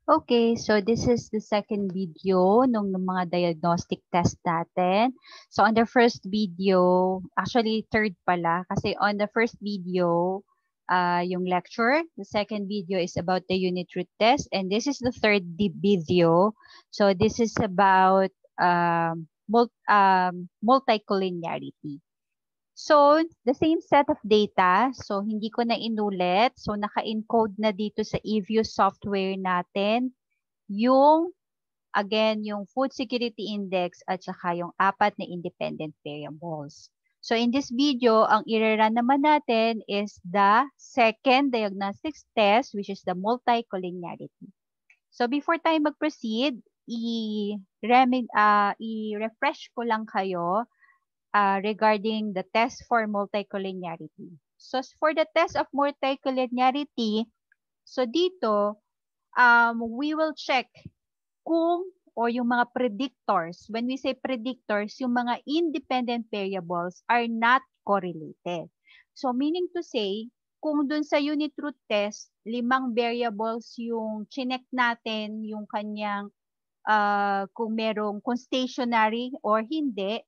Okay, so this is the second video nung mga diagnostic test natin. So on the first video, actually third pala, kasi on the first video, yung lecture. The second video is about the unit root test. And this is the third video. So this is about multicollinearity. So, the same set of data. So, hindi ko na inulit. So, naka-encode na dito sa eView software natin yung, again, yung food security index at saka yung apat na independent variables. So, in this video, ang i-run naman natin is the second diagnostics test, which is the multicollinearity. So, before tayo mag-proceed, i-refresh ko lang kayo regarding the test for multicollinearity. So for the test of multicollinearity, so dito, we will check kung or yung mga predictors. When we say predictors, yung mga independent variables are not correlated. So meaning to say, kung dun sa unit root test, 5 variables yung chinek natin, yung kanyang kung kung stationary or hindi,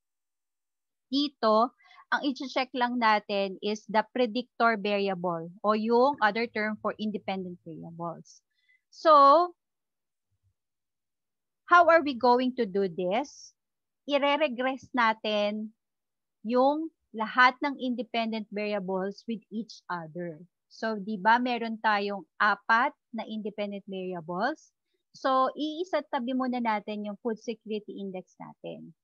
dito, ang i-check lang natin is the predictor variable o yung other term for independent variables. So, how are we going to do this? Ire-regress natin yung lahat ng independent variables with each other. So, di ba meron tayong 4 na independent variables? So, iisa tabi muna natin yung food security index natin.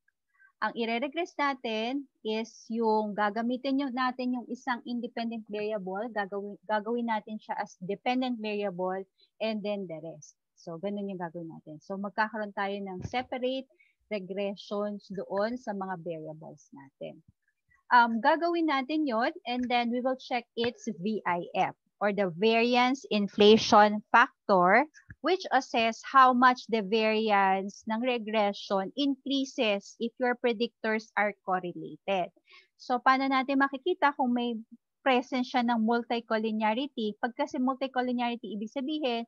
Ang i-regress natin is yung gagamitin natin yung isang independent variable, gagawin natin siya as dependent variable, and then the rest. So, ganun yung gagawin natin. So, magkakaroon tayo ng separate regressions doon sa mga variables natin. Gagawin natin yon, and then we will check its VIF, or the variance inflation factor, which assess how much the variance ng regression increases if your predictors are correlated. So, paano natin makikita kung may presence siya ng multicollinearity? Pag kasi multicollinearity, ibig sabihin,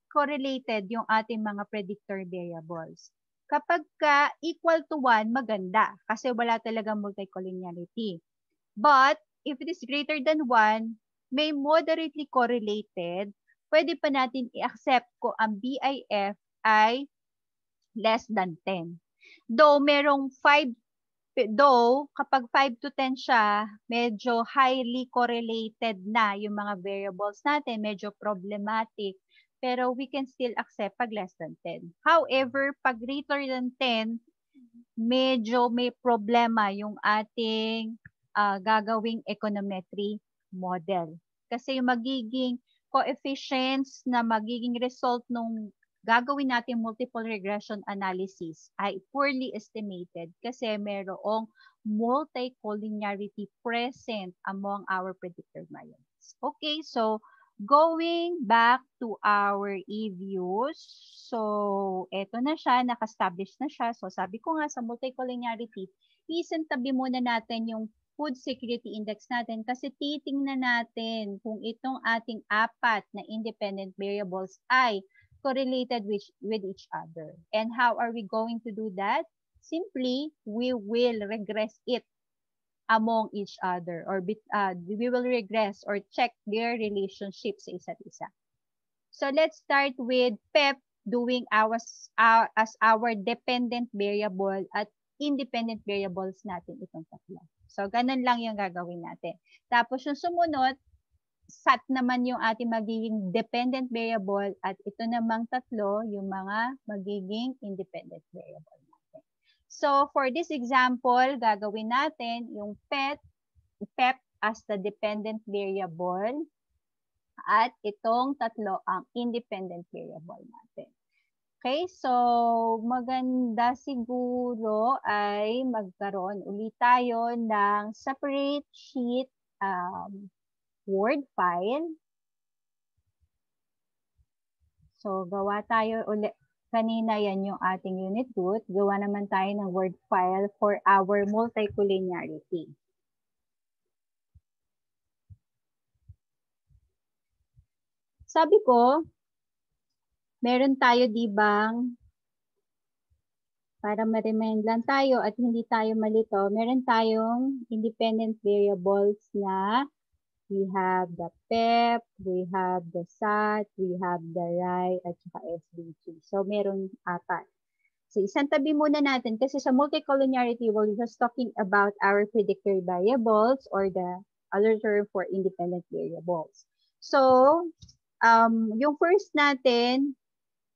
correlated yung ating mga predictor variables. Kapag ka equal to 1, maganda kasi wala talagang multicollinearity. But, if it is greater than 1, may moderately correlated, pwede pa natin i-accept ko ang BIF ay less than 10. Though kapag 5 to 10 siya, medyo highly correlated na yung mga variables natin, medyo problematic, pero we can still accept pag less than 10. However, pag greater than 10, medyo may problema yung ating gagawing econometry model. Kasi yung magiging coefficients na magiging result nung gagawin natin multiple regression analysis ay poorly estimated kasi merong multicollinearity present among our predictor variables. Okay, so going back to our eViews, so eto na siya, naka-establish na siya. So sabi ko nga sa multicollinearity, isintabi muna natin yung food security index natin kasi titingnan natin kung itong ating 4 na independent variables ay correlated with each other. And how are we going to do that? Simply, we will regress it among each other, or we will regress or check their relationships sa isa't isa. So let's start with PEP doing as our dependent variable at independent variables natin itong tatlo. So ganun lang yung gagawin natin. Tapos yung sumunod, SAT naman yung ating magiging dependent variable at ito namang tatlo yung mga magiging independent variable natin. So for this example, gagawin natin yung PEP as the dependent variable at itong tatlo ang independent variable natin. Okay, so maganda siguro ay magkaroon ulit tayo ng separate sheet Word file. So gawa tayo ulit. Kanina yan yung ating unit root. Gawa naman tayo ng Word file for our multicollinearity. Sabi ko, meron tayo, di bang, para ma-remind lang tayo at hindi tayo malito, meron tayong independent variables na we have the PEP, we have the SAT, we have the RAI, at saka SDG. So, meron 4. So, isang tabi muna natin kasi sa multicollinearity, we're just talking about our predictor variables or the other term for independent variables. So, yung first natin,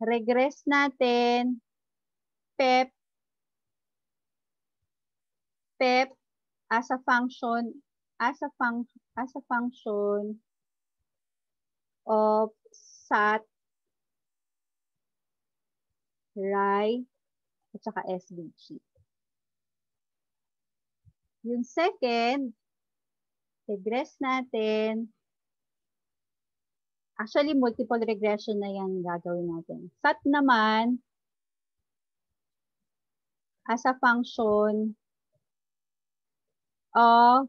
regress natin, PEP, PEP as a function, as a function of SAT, RAI, at saka SDG. Yung second, regress natin. Actually, multiple regression na yan gagawin natin. SAT naman, as a function of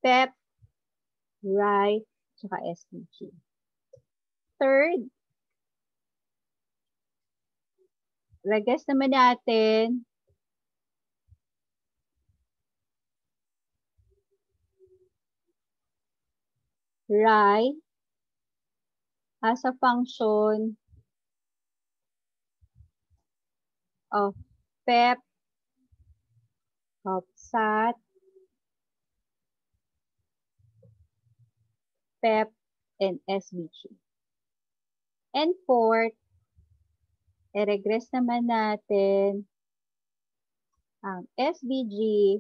PEP, RAI, saka SDG. Third, regress naman natin RAI as a function of PEP, of SAT, PEP, and SDG. And fourth, i-regress naman natin ang SDG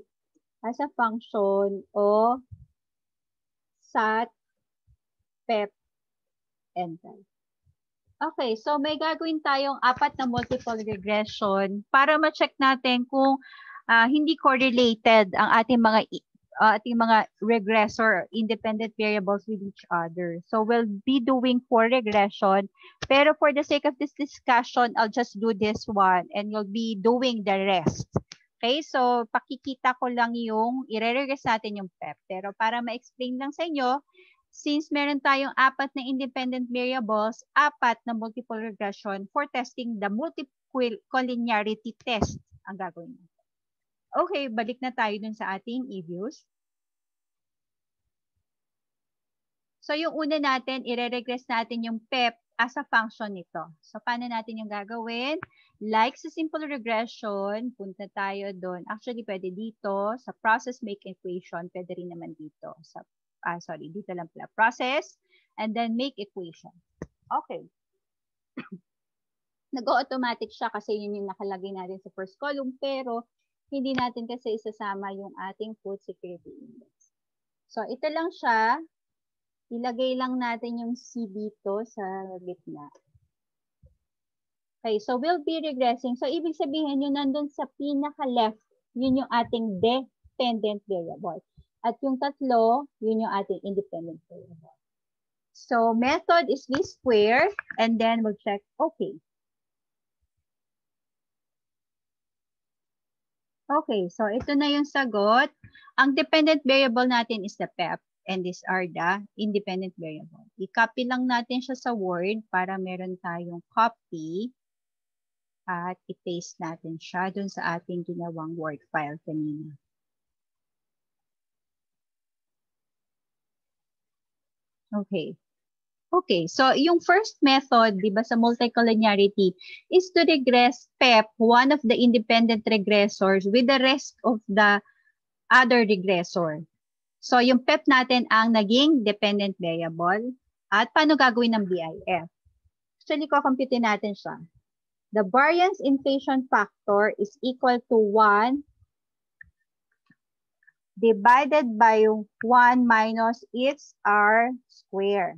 as a function of SAT, PEP, and RAI. Okay, so may gagawin tayong 4 na multiple regression para ma-check natin kung hindi correlated ang ating mga regressor independent variables with each other. So we'll be doing 4 regression, pero for the sake of this discussion, I'll just do this one and you'll be doing the rest. Okay, so pakikita ko lang yung i-regress natin yung PEP. Pero para ma-explain lang sa inyo, since meron tayong 4 na independent variables, 4 na multiple regression for testing the multiple collinearity test ang gagawin natin. Okay, balik na tayo dun sa ating e-views. So yung una natin, i-regress natin yung PEP as a function nito. So paano natin yung gagawin? Like sa simple regression, punta tayo doon. Actually, pwede dito. Sa process make equation, pwede rin naman dito. Sa dito lang pala. Process, and then make equation. Okay. Nag-automatic siya kasi yun yung nakalagay natin sa first column, pero hindi natin kasi isasama yung ating food security index. So, ito lang siya. Ilagay lang natin yung C dito sa gitna. Okay, so we'll be regressing. So, ibig sabihin yun nandun sa pinaka-left, yun yung ating dependent variable. At yung tatlo, yun yung ating independent variable. So, method is least square, and then we'll check, okay. Okay, so ito na yung sagot. Ang dependent variable natin is the PEP, and these are the independent variable. I-copy lang natin siya sa Word para meron tayong copy at i-paste natin siya dun sa ating ginawang Word file kanina. Okay. Okay, so yung first method, di ba, sa multicollinearity is to regress PEP, one of the independent regressors, with the rest of the other regressor. So yung PEP natin ang naging dependent variable. At paano gagawin ng BIF? Actually, kukumputin natin siya. The variance inflation factor is equal to 1 divided by 1 minus its R square.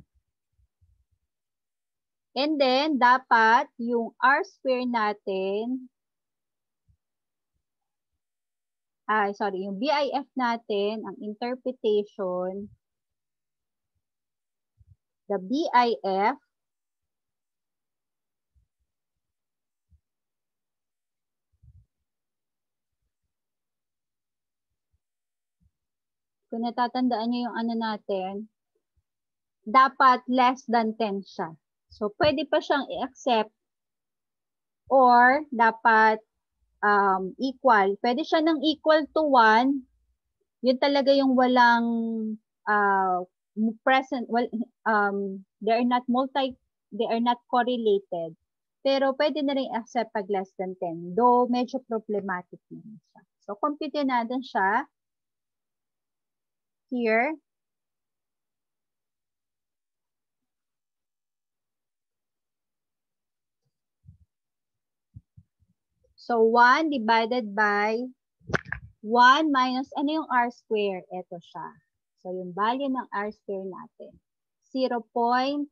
And then, dapat yung R square natin, yung BIF natin, ang interpretation, the BIF, kung natatandaan nyo yung ano natin, dapat less than 10 siya. So, pwede pa siyang i-accept or dapat equal. Pwede siya ng equal to 1. Yun talaga yung walang uh, present, well, they are not correlated. Pero pwede na rin accept pag less than 10. Though, medyo problematic naman siya. So, compute natin siya. Here. So, 1 divided by 1 minus, ano yung r square? Ito siya. So, yung value ng r square natin, 0.97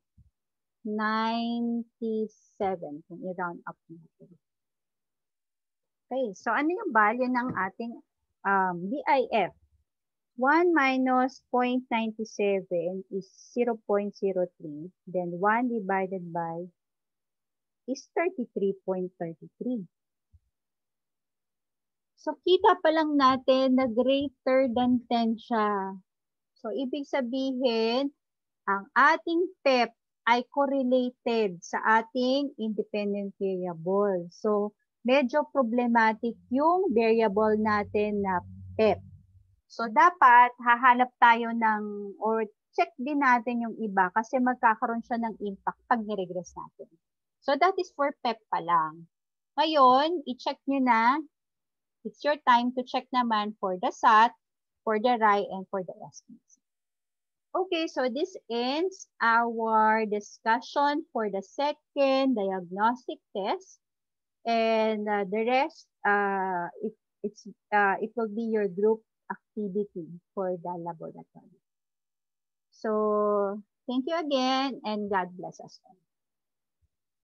kung i-round up natin. Okay, so ano yung value ng ating BIF? 1 minus 0.97 is 0.03. Then 1 divided by is 33.33. So, kita pa lang natin na greater than 10 siya. So, ibig sabihin, ang ating PEP ay correlated sa ating independent variable. So, medyo problematic yung variable natin na PEP. So, dapat hahanap tayo ng, or check din natin yung iba kasi magkakaroon siya ng impact pag niregress natin. So, that is for PEP pa lang. Ngayon, i-check nyo na. It's your time to check naman for the SAT, for the RAI, and for the estimates. Okay, so this ends our discussion for the second diagnostic test. And the rest, it will be your group activity for the laboratory. So, thank you again, and God bless us all.